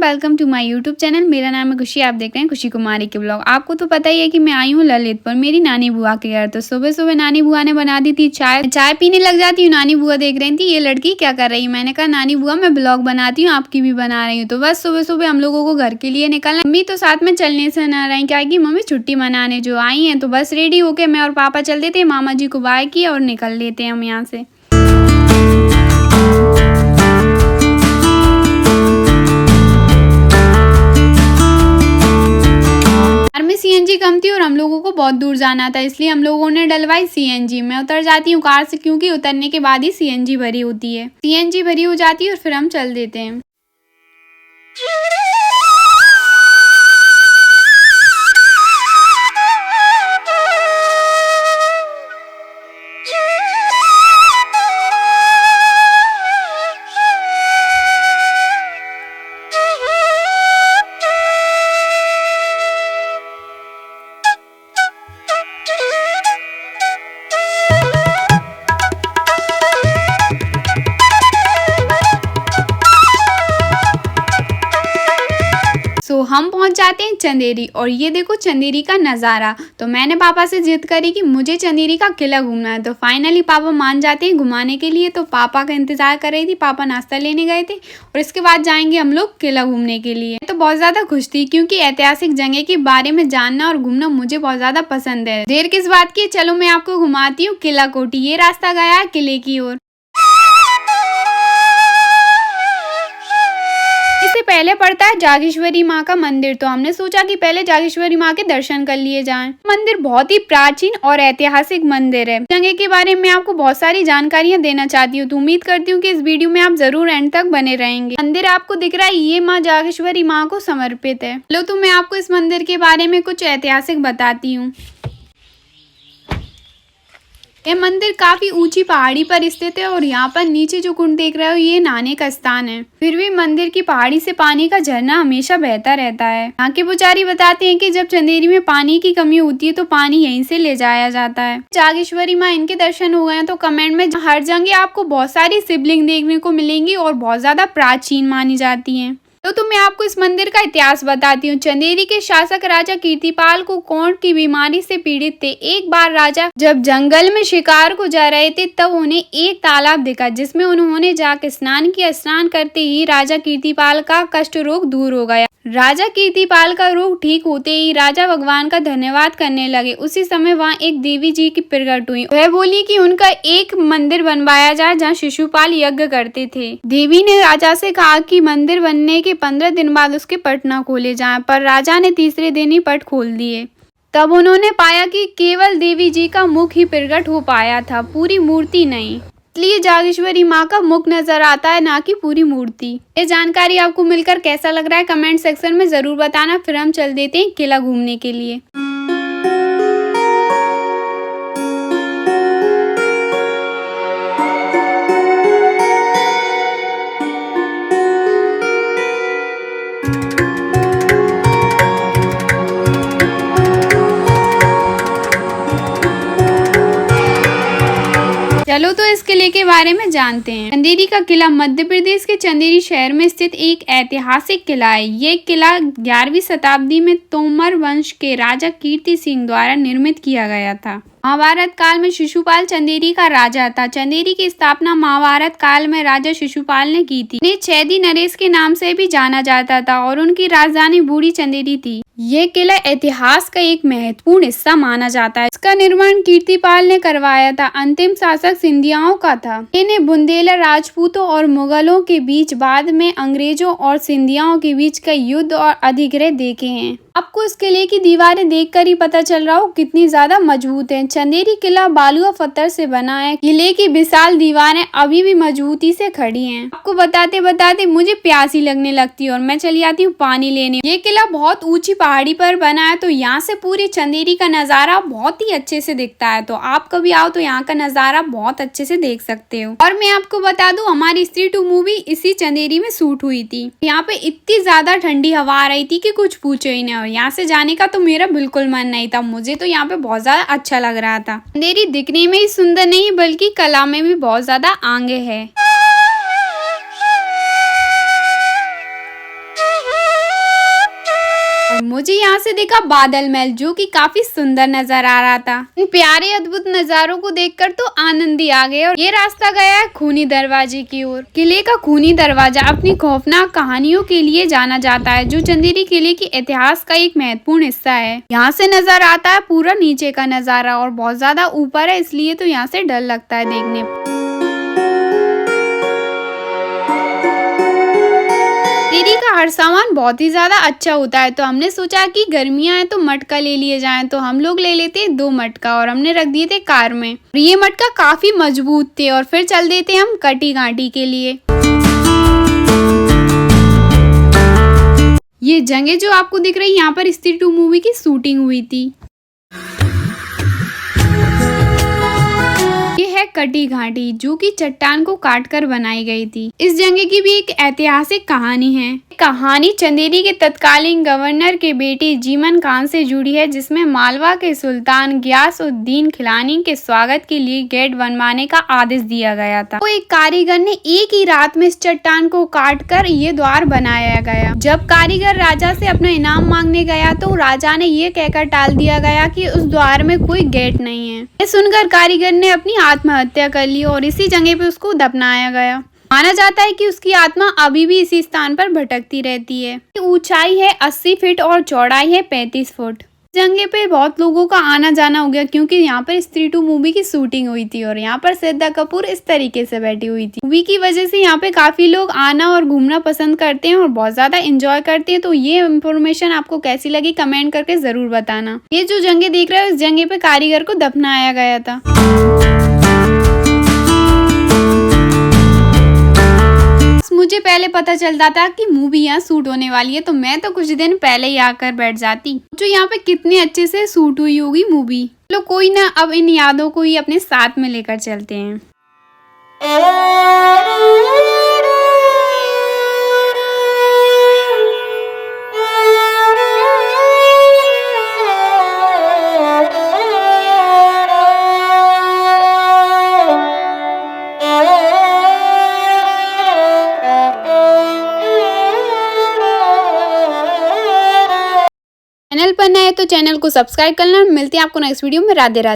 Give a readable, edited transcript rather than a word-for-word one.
Welcome to my YouTube channel. मेरा नाम है खुशी। आप देख रहे हैं खुशी कुमारी के ब्लॉग। आपको तो पता ही है कि मैं आई हूँ ललितपुर मेरी नानी बुआ के घर। तो सुबह सुबह नानी बुआ ने बना दी थी चाय पीने लग जाती हूँ। नानी बुआ देख रही थी ये लड़की क्या कर रही है। मैंने कहा नानी बुआ मैं ब्लॉग बनाती हूँ, आपकी भी बना रही हूँ। तो बस सुबह सुबह हम लोगों को घर के लिए निकलना। मम्मी तो साथ में चलने से ना रही, क्या कि मम्मी छुट्टी मनाने जो आई है। तो बस रेडी होके मैं और पापा चल देते, मामा जी को बाय किया और निकल लेते हैं हम यहाँ से। में सीएनजी कम थी और हम लोगों को बहुत दूर जाना था, इसलिए हम लोगों ने डलवाई सीएनजी। मैं उतर जाती हूँ कार से, क्योंकि उतरने के बाद ही सीएनजी भरी होती है। सीएनजी भरी हो जाती है और फिर हम चल देते हैं। हम पहुंच जाते हैं चंदेरी, और ये देखो चंदेरी का नज़ारा। तो मैंने पापा से जिद करी कि मुझे चंदेरी का किला घूमना है। तो फाइनली पापा मान जाते हैं घुमाने के लिए। तो पापा का इंतजार कर रही थी, पापा नाश्ता लेने गए थे और इसके बाद जाएंगे हम लोग किला घूमने के लिए। तो बहुत ज़्यादा खुश थी, क्योंकि ऐतिहासिक जगह के बारे में जानना और घूमना मुझे बहुत ज़्यादा पसंद है। देर किस बात की, चलो मैं आपको घुमाती हूँ किला कोठी। ये रास्ता गया है किले की ओर। पहले पड़ता है जागेश्वरी माँ का मंदिर। तो हमने सोचा कि पहले जागेश्वरी माँ के दर्शन कर लिए जाएं। मंदिर बहुत ही प्राचीन और ऐतिहासिक मंदिर है। जगह के बारे में आपको बहुत सारी जानकारियाँ देना चाहती हूँ, तो उम्मीद करती हूँ कि इस वीडियो में आप जरूर एंड तक बने रहेंगे। मंदिर आपको दिख रहा है, ये माँ जागेश्वरी माँ को समर्पित है। चलो तो मैं आपको इस मंदिर के बारे में कुछ ऐतिहासिक बताती हूँ। यह मंदिर काफी ऊंची पहाड़ी पर स्थित है और यहाँ पर नीचे जो कुंड देख रहे हो ये नहाने का स्थान है। फिर भी मंदिर की पहाड़ी से पानी का झरना हमेशा बहता रहता है। यहाँ के पुजारी बताते हैं कि जब चंदेरी में पानी की कमी होती है तो पानी यहीं से ले जाया जाता है। जागेश्वरी माँ इनके दर्शन हो गए तो कमेंट में हर जगह आपको बहुत सारी शिवलिंग देखने को मिलेंगी और बहुत ज्यादा प्राचीन मानी जाती है। तो मैं आपको इस मंदिर का इतिहास बताती हूँ। चंदेरी के शासक राजा कीर्तिपाल को कोढ़ की बीमारी से पीड़ित थे। एक बार राजा जब जंगल में शिकार को जा रहे थे तब उन्हें एक तालाब दिखा, जिसमें उन्होंने जाकर स्नान किया। स्नान करते ही राजा कीर्तिपाल का कष्ट रोग दूर हो गया। राजा कीर्तिपाल का रोग ठीक होते ही राजा भगवान का धन्यवाद करने लगे। उसी समय वहाँ एक देवी जी की प्रकट हुई। वह बोली कि उनका एक मंदिर बनवाया जाए जहाँ शिशुपाल यज्ञ करते थे। देवी ने राजा से कहा कि मंदिर बनने के 15 दिन बाद उसके पट न खोले जाएं, पर राजा ने तीसरे दिन ही पट खोल दिए। तब उन्होंने पाया कि केवल देवी जी का मुख ही प्रकट हो पाया था, पूरी मूर्ति नहीं। इसलिए जागेश्वरी माँ का मुख नजर आता है, ना कि पूरी मूर्ति। ये जानकारी आपको मिलकर कैसा लग रहा है कमेंट सेक्शन में जरूर बताना। फिर हम चल देते हैं किला घूमने के लिए। चलो तो इस किले के बारे में जानते हैं। चंदेरी का किला मध्य प्रदेश के चंदेरी शहर में स्थित एक ऐतिहासिक किला है। ये किला 11वीं शताब्दी में तोमर वंश के राजा कीर्ति सिंह द्वारा निर्मित किया गया था। महाभारत काल में शिशुपाल चंदेरी का राजा था। चंदेरी की स्थापना महाभारत काल में राजा शिशुपाल ने की थी। इन्हें छेदी नरेश के नाम से भी जाना जाता था और उनकी राजधानी बूढ़ी चंदेरी थी। ये किला इतिहास का एक महत्वपूर्ण हिस्सा माना जाता है। इसका निर्माण कीर्तिपाल ने करवाया था। अंतिम शासक सिंधियाओं का था। इन्हें बुंदेला राजपूतों और मुगलों के बीच, बाद में अंग्रेजों और सिंधियाओं के बीच का युद्ध और अधिग्रह देखे हैं। आपको इस किले की दीवारें देखकर ही पता चल रहा हो कितनी ज्यादा मजबूत है। चंदेरी किला बालू और पत्थर से बना है। किले की विशाल दीवारें अभी भी मजबूती से खड़ी हैं। आपको बताते बताते मुझे प्यासी लगने लगती है और मैं चली आती हूँ पानी लेने। ये किला बहुत ऊंची पहाड़ी पर बना है, तो यहाँ से पूरी चंदेरी का नजारा बहुत ही अच्छे से दिखता है। तो आप कभी आओ तो यहाँ का नजारा बहुत अच्छे से देख सकते हो। और मैं आपको बता दूं, हमारी स्त्री 2 मूवी इसी चंदेरी में शूट हुई थी। यहाँ पे इतनी ज्यादा ठंडी हवा आ रही थी कि कुछ पूछो ही नहीं। और यहाँ से जाने का तो मेरा बिल्कुल मन नहीं था। मुझे तो यहाँ पे बहुत ज्यादा अच्छा लग रहा था। चंदेरी दिखने में ही सुंदर नहीं बल्कि कला में भी बहुत ज्यादा आगे है। मुझे यहाँ से दिखा बादल महल, जो कि काफी सुंदर नजर आ रहा था। इन प्यारे अद्भुत नजारों को देखकर तो आनंद ही आ गया। और ये रास्ता गया है खूनी दरवाजे की ओर। किले का खूनी दरवाजा अपनी खौफनाक कहानियों के लिए जाना जाता है, जो चंदेरी किले के इतिहास का एक महत्वपूर्ण हिस्सा है। यहाँ से नजर आता है पूरा नीचे का नजारा और बहुत ज्यादा ऊपर है, इसलिए तो यहाँ से डर लगता है देखने। चंदेरी का हर सामान बहुत ही ज्यादा अच्छा होता है, तो हमने सोचा कि गर्मियां हैं तो मटका ले लिए जाएं। तो हम लोग ले लेते 2 मटका और हमने रख दिए थे कार में। ये मटका काफी मजबूत थे और फिर चल देते हम कटी घाटी के लिए। ये जगह जो आपको दिख रही है, यहाँ पर स्त्री 2 मूवी की शूटिंग हुई थी। ये है कटी घाटी, जो कि चट्टान को काटकर बनाई गई थी। इस जगह की भी एक ऐतिहासिक कहानी है। कहानी चंदेरी के तत्कालीन गवर्नर के बेटे जीमन खान से जुड़ी है, जिसमें मालवा के सुल्तान गियासुद्दीन खिलानी के स्वागत के लिए गेट बनवाने का आदेश दिया गया था। तो एक कारीगर ने एक ही रात में इस चट्टान को काटकर ये द्वार बनाया गया। जब कारीगर राजा से अपना इनाम मांगने गया तो राजा ने ये कहकर टाल दिया गया कि उस द्वार में कोई गेट नहीं है। ये सुनकर कारीगर ने अपनी आत्महत्या कर ली और इसी जगह पे उसको दफनाया गया। माना जाता है कि उसकी आत्मा अभी भी इसी स्थान पर भटकती रहती है। ऊंचाई है 80 फीट और चौड़ाई है 35 फुट। जगह पे बहुत लोगों का आना जाना हो गया, क्योंकि यहाँ पर स्त्री 2 मूवी की शूटिंग हुई थी और यहाँ पर श्रद्धा कपूर इस तरीके से बैठी हुई थी। मूवी की वजह से यहाँ पे काफी लोग आना और घूमना पसंद करते हैं और बहुत ज्यादा एंजॉय करते हैं। तो ये इन्फॉर्मेशन आपको कैसी लगी कमेंट करके जरूर बताना। ये जो जगह देख रहे हो, इस जगह पे कारीगर को दफनाया गया था। मुझे पहले पता चलता था कि मूवी यहाँ शूट होने वाली है, तो मैं तो कुछ दिन पहले ही आकर बैठ जाती। जो यहाँ पे कितने अच्छे से शूट हुई होगी मूवी। चलो कोई ना, अब इन यादों को ही अपने साथ में लेकर चलते हैं। चैनल पर नए तो चैनल को सब्सक्राइब करना। मिलते हैं आपको नेक्स्ट वीडियो में। राधे राधे।